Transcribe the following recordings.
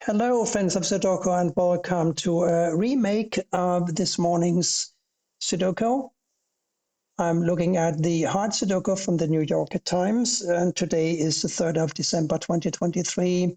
Hello, friends of Sudoku, and welcome to a remake of this morning's Sudoku. I'm looking at the hard Sudoku from the New York Times, and today is the 3rd of December 2023.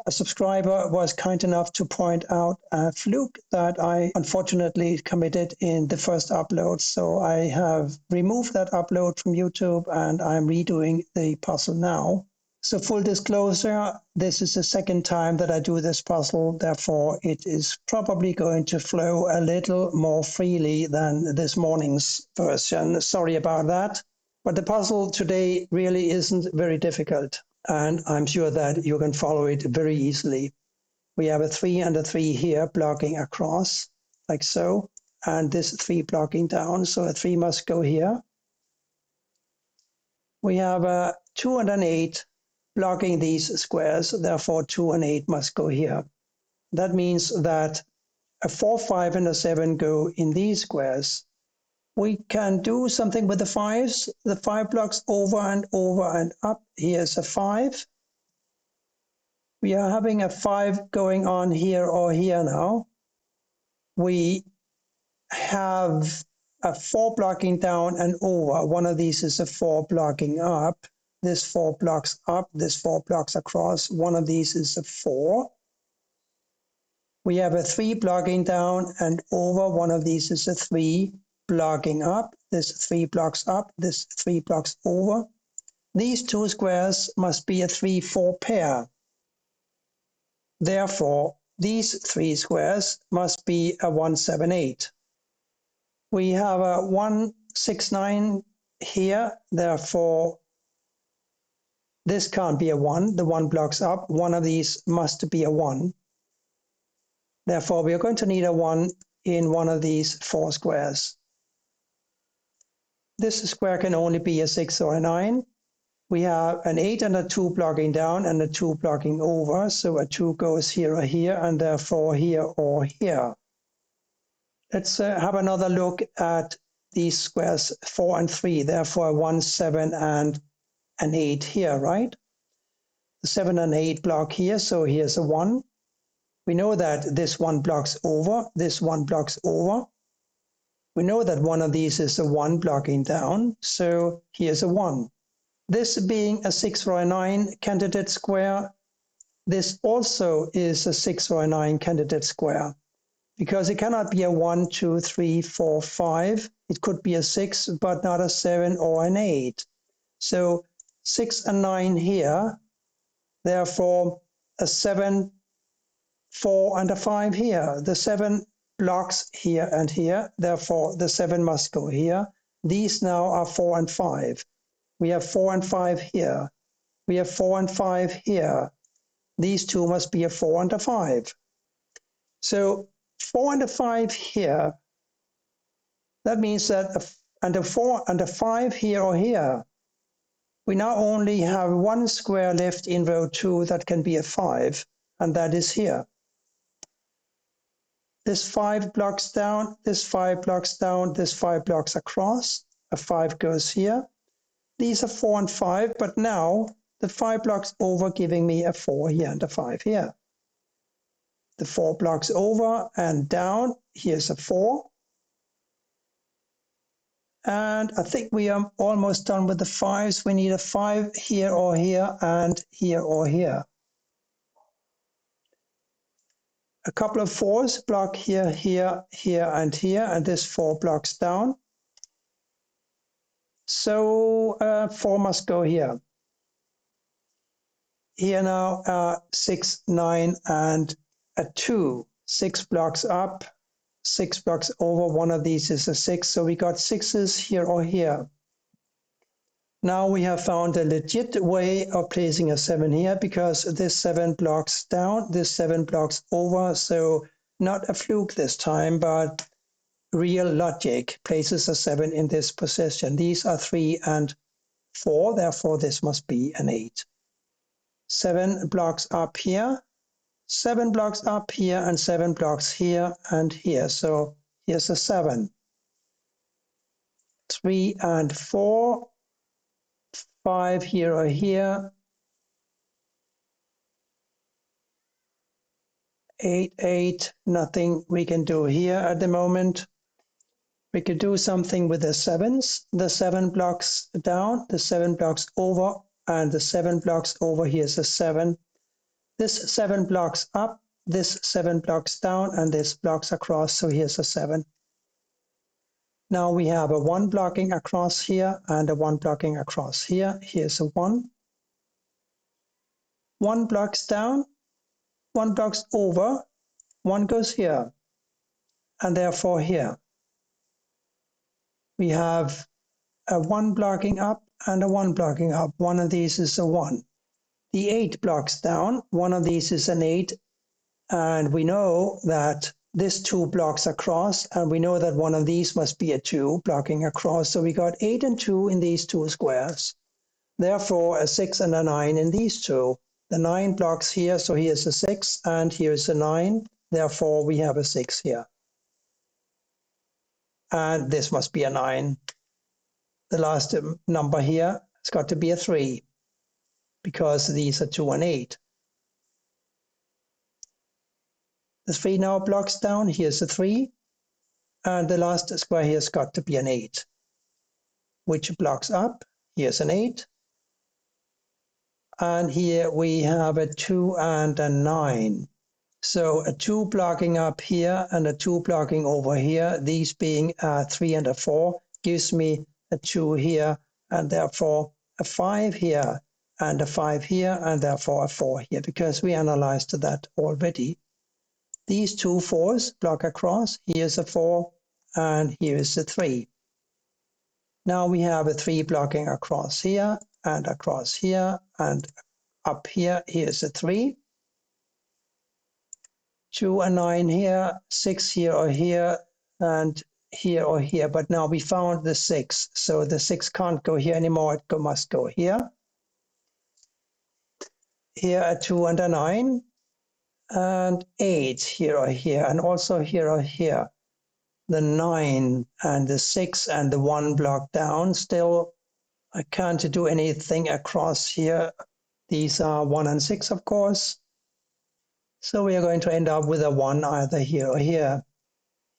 A subscriber was kind enough to point out a fluke that I unfortunately committed in the first upload, so I have removed that upload from YouTube and I'm redoing the puzzle now. So full disclosure, this is the second time that I do this puzzle, therefore it is probably going to flow a little more freely than this morning's version. Sorry about that. But the puzzle today really isn't very difficult, and I'm sure that you can follow it very easily. We have a 3 and a 3 here blocking across, like so, and this 3 blocking down, so a 3 must go here. We have a 2 and an 8 blocking these squares, therefore 2 and 8 must go here. That means that a 4, 5, and a 7 go in these squares. We can do something with the 5s. The 5 blocks over and up. Here's a 5. We are having a 5 going on here or here now. We have a 4 blocking down and over. One of these is a 4 blocking up. This 4 blocks up, this 4 blocks across. One of these is a 4. We have a 3 blocking down and over. One of these is a 3 blocking up. This 3 blocks up, this 3 blocks over. These two squares must be a 3-4 pair. Therefore, these 3 squares must be a 1-7-8. We have a 1-6-9 here, therefore this can't be a 1. The 1 blocks up. One of these must be a 1. Therefore, we are going to need a 1 in one of these 4 squares. This square can only be a 6 or a 9. We have an 8 and a 2 blocking down and a 2 blocking over. So a 2 goes here or here, and therefore here or here. Let's have another look at these squares 4 and 3. Therefore 1, 7, and an 8 here, right? The 7 and 8 block here, so here's a 1. We know that this 1 blocks over, this 1 blocks over. We know that one of these is a 1 blocking down, so here's a 1. This being a 6 or a 9 candidate square, this also is a 6 or a 9 candidate square, because it cannot be a 1, 2, 3, 4, 5. It could be a 6, but not a 7 or an 8. So 6 and 9 here, therefore a 7, 4, and a 5 here. The 7 blocks here and here, therefore the 7 must go here. These now are 4 and 5. We have 4 and 5 here. We have 4 and 5 here. These two must be a 4 and a 5. So 4 and a 5 here, that means that a 4 and a 5 here or here. We now only have one square left in row 2 that can be a 5, and that is here. This 5 blocks down, this 5 blocks down, this 5 blocks across. A 5 goes here. These are 4 and 5, but now the 5 blocks over giving me a 4 here and a 5 here. The 4 blocks over and down, here's a 4. And I think we are almost done with the 5s. We need a 5 here or here and here or here. A couple of 4s block here, here, here, and here, and this 4 blocks down. So 4 must go here. Here now 6, 9, and a 2. 6 blocks up, 6 blocks over. One of these is a 6, so we got 6s here or here. Now we have found a legit way of placing a 7 here, because this 7 blocks down, this 7 blocks over, so not a fluke this time, but real logic places a 7 in this position. These are 3 and 4, therefore this must be an 8. 7 blocks up here, 7 blocks up here, and 7 blocks here and here. So here's a 7. 3 and 4, 5 here or here, 8, 8, nothing we can do here at the moment. We could do something with the sevens, the 7 blocks down, the 7 blocks over, and the 7 blocks over. Here's a 7. This 7 blocks up, this 7 blocks down, and this blocks across, so here's a 7. Now we have a 1 blocking across here and a 1 blocking across here. Here's a 1. 1 blocks down, 1 blocks over, 1 goes here, and therefore here. We have a 1 blocking up and a 1 blocking up. One of these is a 1. The 8 blocks down, one of these is an 8, and we know that this 2 blocks across, and we know that one of these must be a 2 blocking across. So we got 8 and 2 in these 2 squares. Therefore, a 6 and a 9 in these 2. The 9 blocks here, so here's a 6, and here's a 9. Therefore, we have a 6 here. And this must be a 9. The last number here has got to be a 3, because these are 2 and 8. The 3 now blocks down, here's a 3, and the last square here has got to be an 8, which blocks up, here's an 8, and here we have a 2 and a 9. So a 2 blocking up here and a 2 blocking over here, these being a 3 and a 4, gives me a 2 here, and therefore a 5 here, and a 5 here, and therefore a 4 here, because we analyzed that already. These 2 4s block across, here's a 4, and here's a 3. Now we have a 3 blocking across here, and across here, and up here, here's a 3. 2 and 9 here, 6 here or here, and here or here. But now we found the 6, so the 6 can't go here anymore, it must go here. Here a 2 and a 9, and 8 here or here, and also here or here. The 9 and the 6 and the 1 block down. Still, I can't do anything across here. These are 1 and 6, of course. So we are going to end up with a 1 either here or here.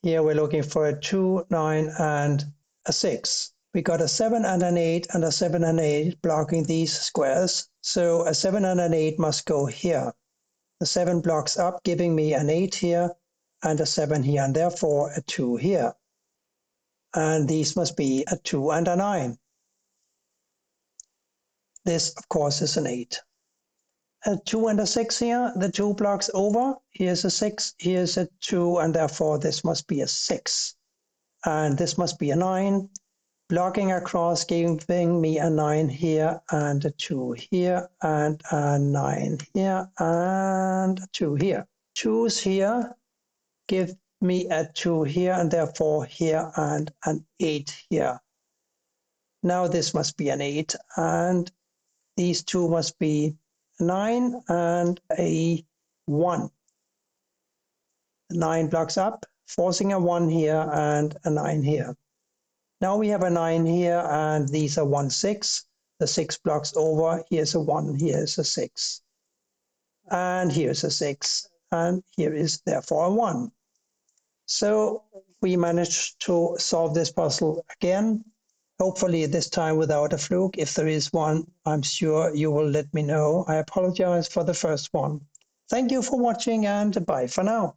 Here we're looking for a 2, 9, and a 6. We got a 7 and an 8 and a 7 and 8 blocking these squares. So a 7 and an 8 must go here. The 7 blocks up, giving me an 8 here and a 7 here, and therefore a 2 here. And these must be a 2 and a 9. This, of course, is an 8. A 2 and a 6 here, the 2 blocks over. Here's a 6, here's a 2, and therefore this must be a 6. And this must be a 9. Blocking across, giving me a 9 here, and a 2 here, and a 9 here, and a 2 here. 2's here, give me a 2 here, and therefore here, and an 8 here. Now this must be an 8, and these 2 must be 9 and a 1. 9 blocks up, forcing a 1 here and a 9 here. Now we have a 9 here, and these are 1, 6. The 6 blocks over, here's a 1, here's a 6. And here's a 6, and here is therefore a 1. So we managed to solve this puzzle again. Hopefully this time without a fluke. If there is one, I'm sure you will let me know. I apologize for the first one. Thank you for watching, and bye for now.